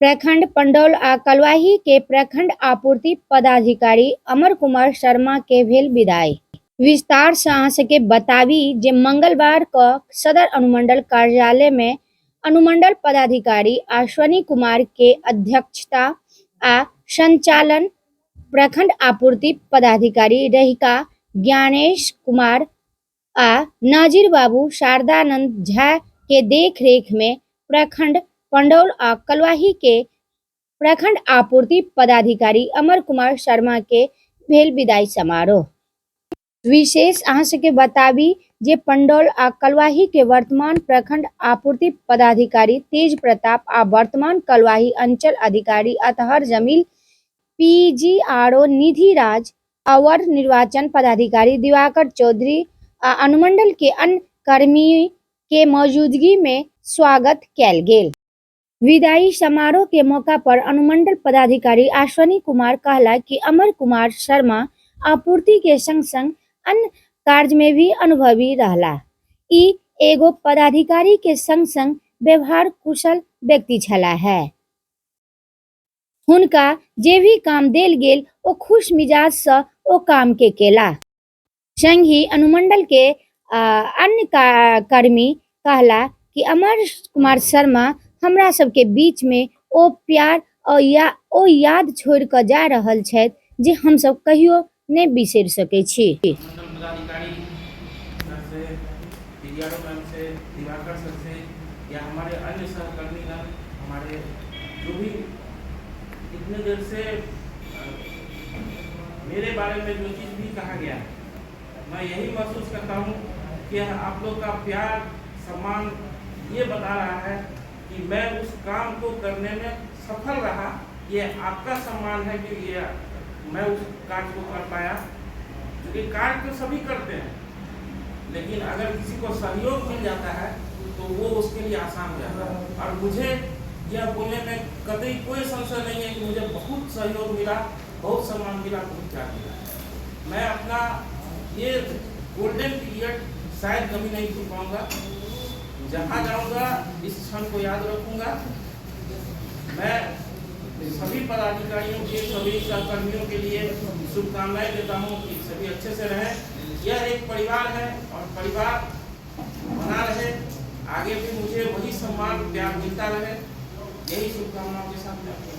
प्रखंड पंडौल आ कलवाही के प्रखंड आपूर्ति पदाधिकारी अमर कुमार शर्मा के भेल विदाई। विस्तार से अहाँ सबके बताबी जे मंगलवार क सदर अनुमंडल कार्यालय में अनुमंडल पदाधिकारी अश्विनी कुमार के अध्यक्षता आ संचालन प्रखंड आपूर्ति पदाधिकारी रहिका ज्ञानेश कुमार आ नाजिर बाबू शारदानंद झा के देख रेख में प्रखंड पंडौल आ कलवाही के प्रखंड आपूर्ति पदाधिकारी अमर कुमार शर्मा के भेल विदाई समारोह। विशेष अहाँ सबके बताबी जे पंडौल आ कलवाही के वर्तमान प्रखंड आपूर्ति पदाधिकारी तेज प्रताप आ वर्तमान कलवाही अंचल अधिकारी अतहर जमील, पीजीआरओ निधि राज, अवर निर्वाचन पदाधिकारी दिवाकर चौधरी आ अनुमंडल के अन्य कर्मी के मौजूदगी में स्वागत कैल गेल। विदाई समारोह के मौका पर अनुमंडल पदाधिकारी अश्विनी कुमार कहला कि अमर कुमार शर्मा आपूर्ति के संग संग अन्य कार्य में भी अनुभवी रहला। ई एगो पदाधिकारी के संग संग व्यवहार कुशल व्यक्ति छला है। हुनका जे भी काम देल गेल ओ खुश मिजाज से ओ काम के केला। संग ही अनुमंडल के अन्य कर्मी कहला कि अमर कुमार शर्मा हमरा सबके बीच में ओ प्यार ओ याद छोड़ कर जा रहल छथि जे हम सब कहियो नहीं बिसर सके छी। पदाधिकारी सर से, पीजीआरओ मैम से, दिवाकर सर से या हमारे अन्य सहकर्मीगण, हमारे जो भी इतने देर से मेरे बारे में जो चीज़ भी कहा गया, मैं यही महसूस करता हूँ कि आप लोग का प्यार सम्मान ये बता रहा है कि मैं उस काम को करने में सफल रहा। ये आपका सम्मान है कि ये मैं उस कार्य को कर पाया, क्योंकि कार्य तो सभी करते हैं, लेकिन अगर किसी को सहयोग मिल जाता है तो वो उसके लिए आसान हो जाता है। और मुझे यह बोलने में कभी कोई संशय नहीं है कि मुझे बहुत सहयोग मिला, बहुत सम्मान मिला, बहुत प्यार मिला। मैं अपना ये गोल्डन पीरियड शायद कभी नहीं भूल पाऊंगा। जहाँ जाऊंगा इस क्षण को याद रखूंगा। मैं सभी पदाधिकारियों के, सभी सहकर्मियों के लिए शुभकामनाएं देता हूं कि सभी अच्छे से रहें। यह एक परिवार है और परिवार बना रहे, आगे भी मुझे वही सम्मान प्यार मिलता रहे। यही शुभकामनाओं के साथ मैं आपको